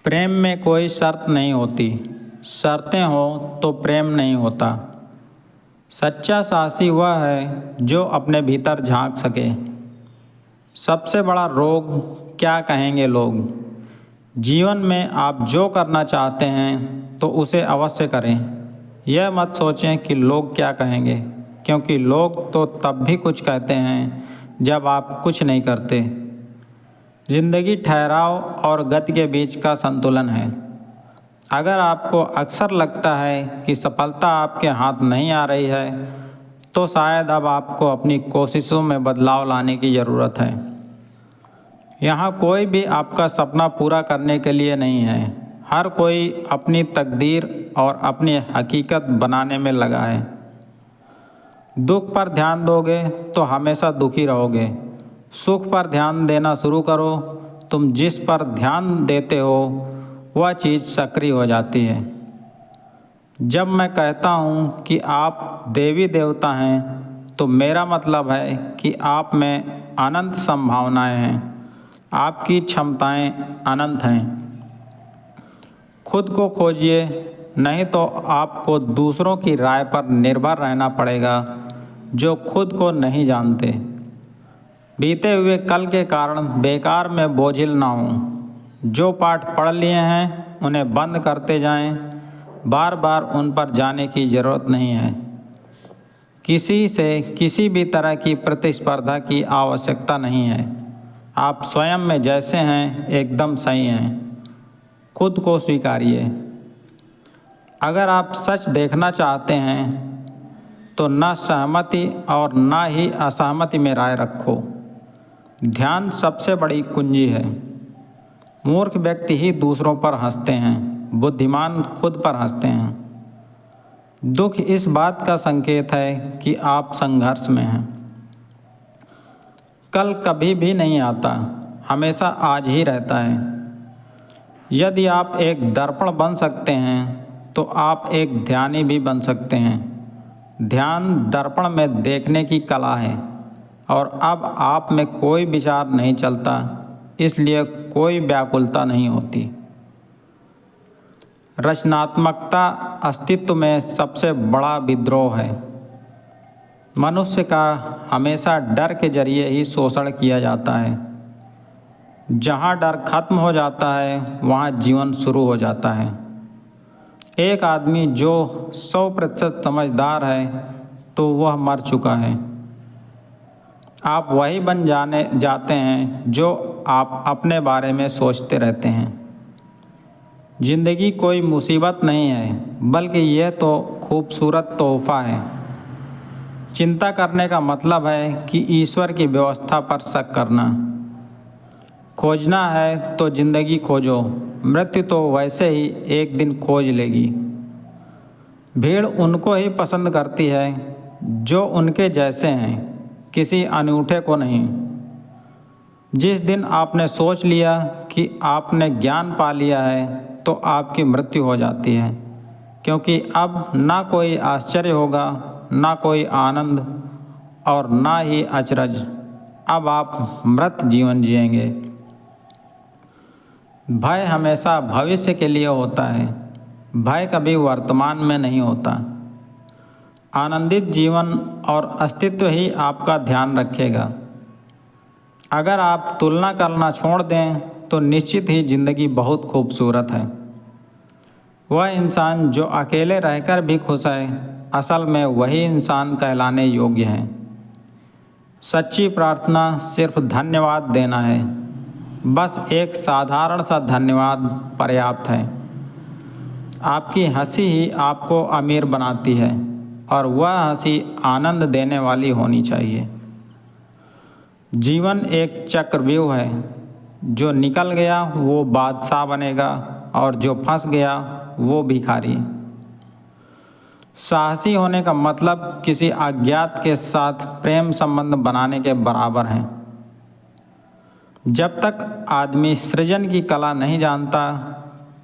प्रेम में कोई शर्त नहीं होती, शर्तें हो तो प्रेम नहीं होता। सच्चा साहसी वह है जो अपने भीतर झांक सके। सबसे बड़ा रोग क्या कहेंगे लोग। जीवन में आप जो करना चाहते हैं तो उसे अवश्य करें। यह मत सोचें कि लोग क्या कहेंगे, क्योंकि लोग तो तब भी कुछ कहते हैं जब आप कुछ नहीं करते। जिंदगी ठहराव और गति के बीच का संतुलन है। अगर आपको अक्सर लगता है कि सफलता आपके हाथ नहीं आ रही है, तो शायद अब आपको अपनी कोशिशों में बदलाव लाने की ज़रूरत है। यहाँ कोई भी आपका सपना पूरा करने के लिए नहीं है। हर कोई अपनी तकदीर और अपनी हकीकत बनाने में लगा है। दुख पर ध्यान दोगे तो हमेशा दुखी रहोगे। सुख पर ध्यान देना शुरू करो। तुम जिस पर ध्यान देते हो वह चीज़ सक्रिय हो जाती है। जब मैं कहता हूँ कि आप देवी देवता हैं, तो मेरा मतलब है कि आप में अनंत संभावनाएं हैं। आपकी क्षमताएं अनंत हैं। खुद को खोजिए, नहीं तो आपको दूसरों की राय पर निर्भर रहना पड़ेगा जो खुद को नहीं जानते। बीते हुए कल के कारण बेकार में बोझिल ना हों। जो पाठ पढ़ लिए हैं उन्हें बंद करते जाएं। बार बार उन पर जाने की ज़रूरत नहीं है। किसी से किसी भी तरह की प्रतिस्पर्धा की आवश्यकता नहीं है। आप स्वयं में जैसे हैं एकदम सही हैं। खुद को स्वीकारिए। अगर आप सच देखना चाहते हैं तो न सहमति और न ही असहमति में राय रखो। ध्यान सबसे बड़ी कुंजी है। मूर्ख व्यक्ति ही दूसरों पर हंसते हैं, बुद्धिमान खुद पर हंसते हैं। दुख इस बात का संकेत है कि आप संघर्ष में हैं। कल कभी भी नहीं आता, हमेशा आज ही रहता है। यदि आप एक दर्पण बन सकते हैं तो आप एक ध्यानी भी बन सकते हैं। ध्यान दर्पण में देखने की कला है। और अब आप में कोई विचार नहीं चलता, इसलिए कोई व्याकुलता नहीं होती। रचनात्मकता अस्तित्व में सबसे बड़ा विद्रोह है। मनुष्य का हमेशा डर के जरिए ही शोषण किया जाता है। जहाँ डर खत्म हो जाता है वहाँ जीवन शुरू हो जाता है। एक आदमी जो 100% समझदार है तो वह मर चुका है। आप वही बन जाते हैं जो आप अपने बारे में सोचते रहते हैं। ज़िंदगी कोई मुसीबत नहीं है, बल्कि यह तो खूबसूरत तोहफा है। चिंता करने का मतलब है कि ईश्वर की व्यवस्था पर शक करना। खोजना है तो ज़िंदगी खोजो, मृत्यु तो वैसे ही एक दिन खोज लेगी। भीड़ उनको ही पसंद करती है जो उनके जैसे हैं, किसी अनूठे को नहीं। जिस दिन आपने सोच लिया कि आपने ज्ञान पा लिया है तो आपकी मृत्यु हो जाती है, क्योंकि अब ना कोई आश्चर्य होगा, ना कोई आनंद और ना ही अचरज। अब आप मृत जीवन जिएंगे। भय हमेशा भविष्य के लिए होता है, भय कभी वर्तमान में नहीं होता। आनंदित जीवन और अस्तित्व ही आपका ध्यान रखेगा। अगर आप तुलना करना छोड़ दें तो निश्चित ही ज़िंदगी बहुत खूबसूरत है। वह इंसान जो अकेले रहकर भी खुश है, असल में वही इंसान कहलाने योग्य है। सच्ची प्रार्थना सिर्फ धन्यवाद देना है। बस एक साधारण सा धन्यवाद पर्याप्त है। आपकी हंसी ही आपको अमीर बनाती है और वह हंसी आनंद देने वाली होनी चाहिए। जीवन एक चक्रव्यूह है। जो निकल गया वो बादशाह बनेगा और जो फंस गया वो भिखारी। साहसी होने का मतलब किसी अज्ञात के साथ प्रेम संबंध बनाने के बराबर है। जब तक आदमी सृजन की कला नहीं जानता,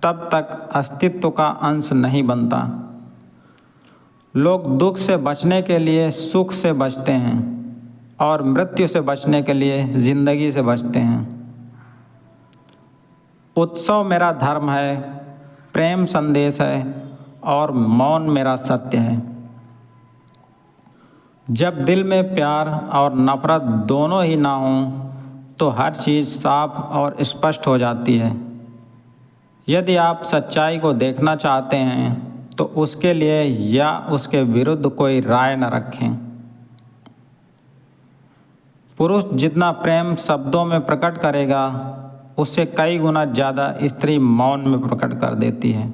तब तक अस्तित्व का अंश नहीं बनता। लोग दुख से बचने के लिए सुख से बचते हैं और मृत्यु से बचने के लिए ज़िंदगी से बचते हैं। उत्सव मेरा धर्म है, प्रेम संदेश है और मौन मेरा सत्य है। जब दिल में प्यार और नफरत दोनों ही ना हों तो हर चीज़ साफ और स्पष्ट हो जाती है। यदि आप सच्चाई को देखना चाहते हैं तो उसके लिए या उसके विरुद्ध कोई राय न रखें। पुरुष जितना प्रेम शब्दों में प्रकट करेगा उससे कई गुना ज़्यादा स्त्री मौन में प्रकट कर देती है।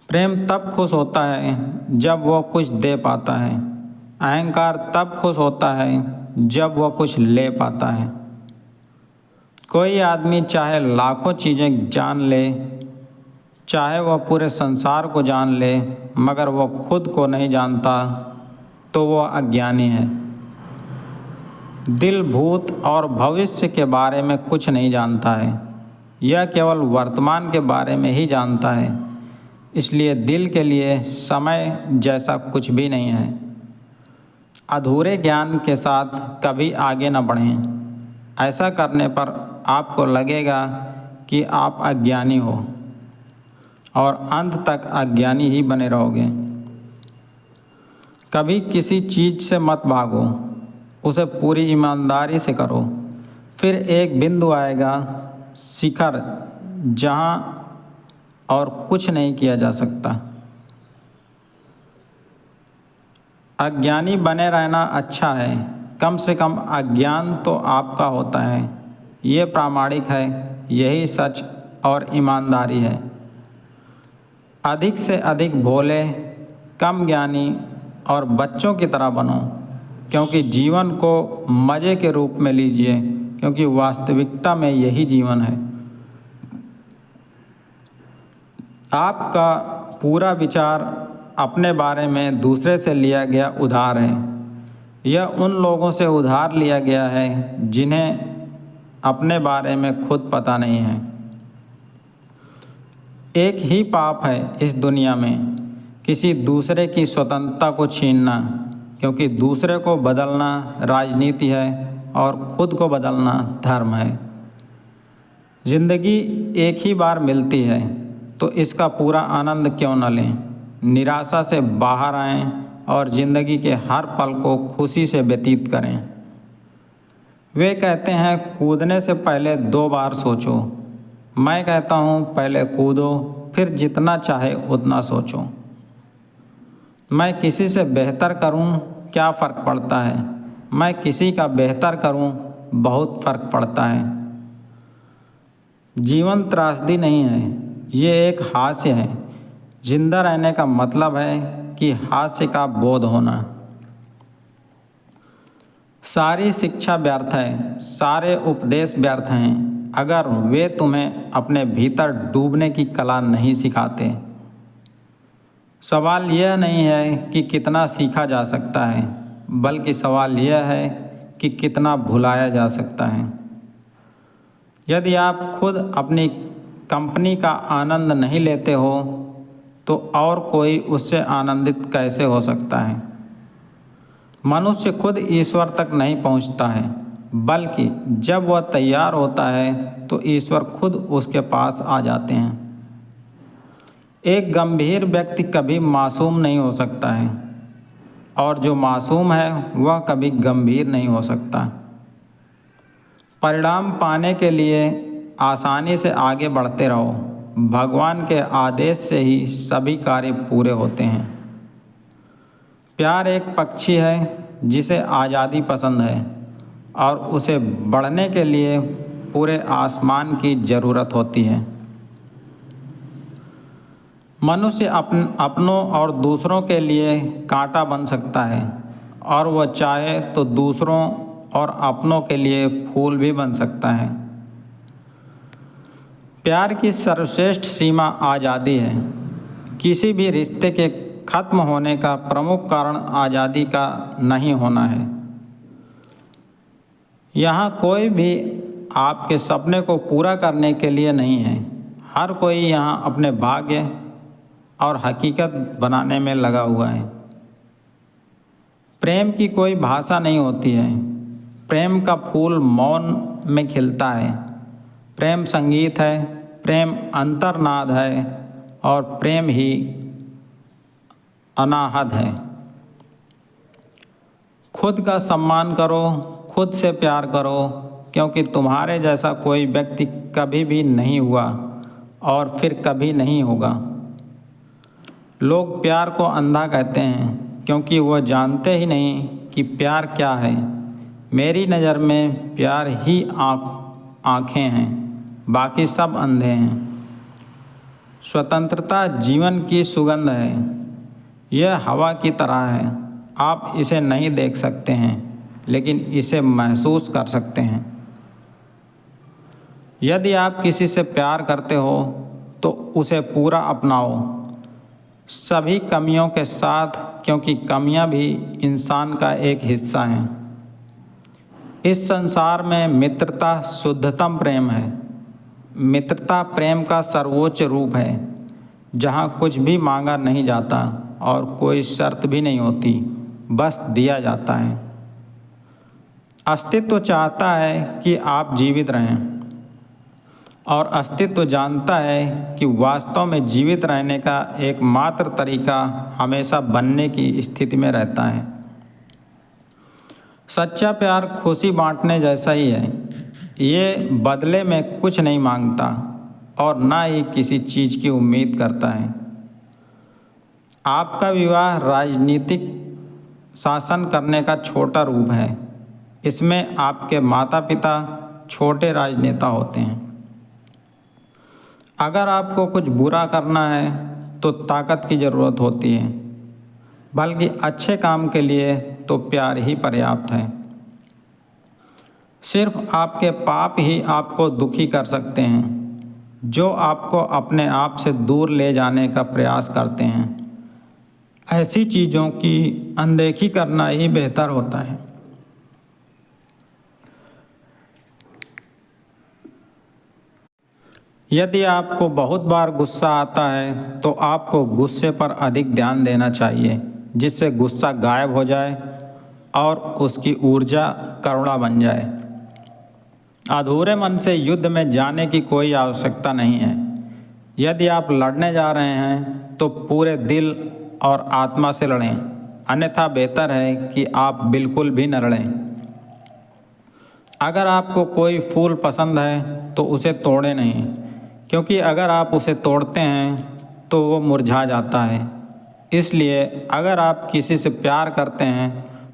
प्रेम तब खुश होता है जब वह कुछ दे पाता है। अहंकार तब खुश होता है जब वह कुछ ले पाता है। कोई आदमी चाहे लाखों चीज़ें जान ले, चाहे वह पूरे संसार को जान ले, मगर वह खुद को नहीं जानता तो वह अज्ञानी है। दिल भूत और भविष्य के बारे में कुछ नहीं जानता है, यह केवल वर्तमान के बारे में ही जानता है। इसलिए दिल के लिए समय जैसा कुछ भी नहीं है। अधूरे ज्ञान के साथ कभी आगे न बढ़ें। ऐसा करने पर आपको लगेगा कि आप अज्ञानी हो और अंत तक अज्ञानी ही बने रहोगे। कभी किसी चीज़ से मत भागो, उसे पूरी ईमानदारी से करो। फिर एक बिंदु आएगा, शिखर, जहाँ और कुछ नहीं किया जा सकता। अज्ञानी बने रहना अच्छा है, कम से कम अज्ञान तो आपका होता है। ये प्रामाणिक है, यही सच और ईमानदारी है। अधिक से अधिक भोले, कम ज्ञानी और बच्चों की तरह बनो, क्योंकि जीवन को मज़े के रूप में लीजिए, क्योंकि वास्तविकता में यही जीवन है। आपका पूरा विचार अपने बारे में दूसरे से लिया गया उधार है। यह उन लोगों से उधार लिया गया है जिन्हें अपने बारे में खुद पता नहीं है। एक ही पाप है इस दुनिया में, किसी दूसरे की स्वतंत्रता को छीनना, क्योंकि दूसरे को बदलना राजनीति है और खुद को बदलना धर्म है। जिंदगी एक ही बार मिलती है तो इसका पूरा आनंद क्यों न लें। निराशा से बाहर आएं और ज़िंदगी के हर पल को खुशी से व्यतीत करें। वे कहते हैं कूदने से पहले 2 बार सोचो। मैं कहता हूँ पहले कूदो, फिर जितना चाहे उतना सोचो। मैं किसी से बेहतर करूँ क्या फ़र्क पड़ता है, मैं किसी का बेहतर करूँ बहुत फ़र्क पड़ता है। जीवन त्रासदी नहीं है, ये एक हास्य है। जिंदा रहने का मतलब है कि हास्य का बोध होना। सारी शिक्षा व्यर्थ है, सारे उपदेश व्यर्थ हैं अगर वे तुम्हें अपने भीतर डूबने की कला नहीं सिखाते। सवाल यह नहीं है कि कितना सीखा जा सकता है, बल्कि सवाल यह है कि कितना भुलाया जा सकता है। यदि आप खुद अपनी कंपनी का आनंद नहीं लेते हो तो और कोई उससे आनंदित कैसे हो सकता है। मनुष्य खुद ईश्वर तक नहीं पहुंचता है, बल्कि जब वह तैयार होता है तो ईश्वर खुद उसके पास आ जाते हैं। एक गंभीर व्यक्ति कभी मासूम नहीं हो सकता है और जो मासूम है वह कभी गंभीर नहीं हो सकता। परिणाम पाने के लिए आसानी से आगे बढ़ते रहो। भगवान के आदेश से ही सभी कार्य पूरे होते हैं। प्यार एक पक्षी है जिसे आज़ादी पसंद है और उसे बढ़ने के लिए पूरे आसमान की ज़रूरत होती है। मनुष्य अपनों और दूसरों के लिए कांटा बन सकता है और वह चाहे तो दूसरों और अपनों के लिए फूल भी बन सकता है। प्यार की सर्वश्रेष्ठ सीमा आज़ादी है। किसी भी रिश्ते के खत्म होने का प्रमुख कारण आज़ादी का नहीं होना है। यहाँ कोई भी आपके सपने को पूरा करने के लिए नहीं है। हर कोई यहाँ अपने भाग्य और हकीकत बनाने में लगा हुआ है। प्रेम की कोई भाषा नहीं होती है। प्रेम का फूल मौन में खिलता है। प्रेम संगीत है, प्रेम अंतर्नाद है और प्रेम ही अनाहत है। खुद का सम्मान करो, खुद से प्यार करो, क्योंकि तुम्हारे जैसा कोई व्यक्ति कभी भी नहीं हुआ और फिर कभी नहीं होगा। लोग प्यार को अंधा कहते हैं क्योंकि वह जानते ही नहीं कि प्यार क्या है। मेरी नज़र में प्यार ही आँखें हैं, बाकी सब अंधे हैं। स्वतंत्रता जीवन की सुगंध है। यह हवा की तरह है, आप इसे नहीं देख सकते हैं लेकिन इसे महसूस कर सकते हैं। यदि आप किसी से प्यार करते हो तो उसे पूरा अपनाओ, सभी कमियों के साथ, क्योंकि कमियां भी इंसान का एक हिस्सा हैं। इस संसार में मित्रता शुद्धतम प्रेम है। मित्रता प्रेम का सर्वोच्च रूप है, जहाँ कुछ भी मांगा नहीं जाता और कोई शर्त भी नहीं होती, बस दिया जाता है। अस्तित्व चाहता है कि आप जीवित रहें और अस्तित्व जानता है कि वास्तव में जीवित रहने का एकमात्र तरीका हमेशा बनने की स्थिति में रहता है। सच्चा प्यार खुशी बांटने जैसा ही है। ये बदले में कुछ नहीं मांगता और ना ही किसी चीज़ की उम्मीद करता है। आपका विवाह राजनीतिक शासन करने का छोटा रूप है। इसमें आपके माता पिता छोटे राजनेता होते हैं। अगर आपको कुछ बुरा करना है तो ताकत की ज़रूरत होती है, बल्कि अच्छे काम के लिए तो प्यार ही पर्याप्त है। सिर्फ आपके पाप ही आपको दुखी कर सकते हैं, जो आपको अपने आप से दूर ले जाने का प्रयास करते हैं। ऐसी चीज़ों की अनदेखी करना ही बेहतर होता है। यदि आपको बहुत बार गुस्सा आता है तो आपको गुस्से पर अधिक ध्यान देना चाहिए, जिससे गुस्सा गायब हो जाए और उसकी ऊर्जा करुणा बन जाए। अधूरे मन से युद्ध में जाने की कोई आवश्यकता नहीं है। यदि आप लड़ने जा रहे हैं तो पूरे दिल और आत्मा से लड़ें, अन्यथा बेहतर है कि आप बिल्कुल भी न लड़ें। अगर आपको कोई फूल पसंद है तो उसे तोड़ें नहीं, क्योंकि अगर आप उसे तोड़ते हैं तो वो मुरझा जाता है। इसलिए अगर आप किसी से प्यार करते हैं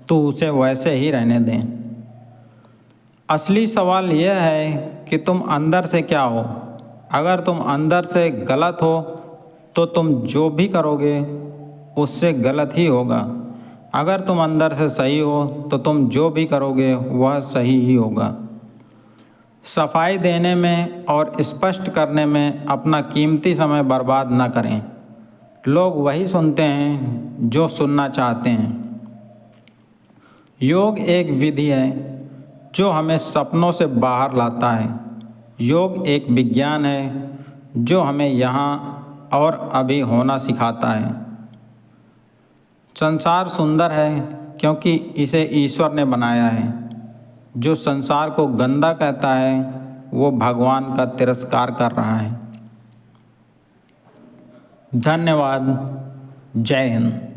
तो उसे वैसे ही रहने दें। असली सवाल यह है कि तुम अंदर से क्या हो। अगर तुम अंदर से गलत हो तो तुम जो भी करोगे उससे गलत ही होगा। अगर तुम अंदर से सही हो तो तुम जो भी करोगे वह सही ही होगा। सफाई देने में और स्पष्ट करने में अपना कीमती समय बर्बाद न करें। लोग वही सुनते हैं जो सुनना चाहते हैं। योग एक विधि है जो हमें सपनों से बाहर लाता है। योग एक विज्ञान है जो हमें यहाँ और अभी होना सिखाता है। संसार सुंदर है क्योंकि इसे ईश्वर ने बनाया है। जो संसार को गंदा कहता है वो भगवान का तिरस्कार कर रहा है। धन्यवाद। जय हिंद।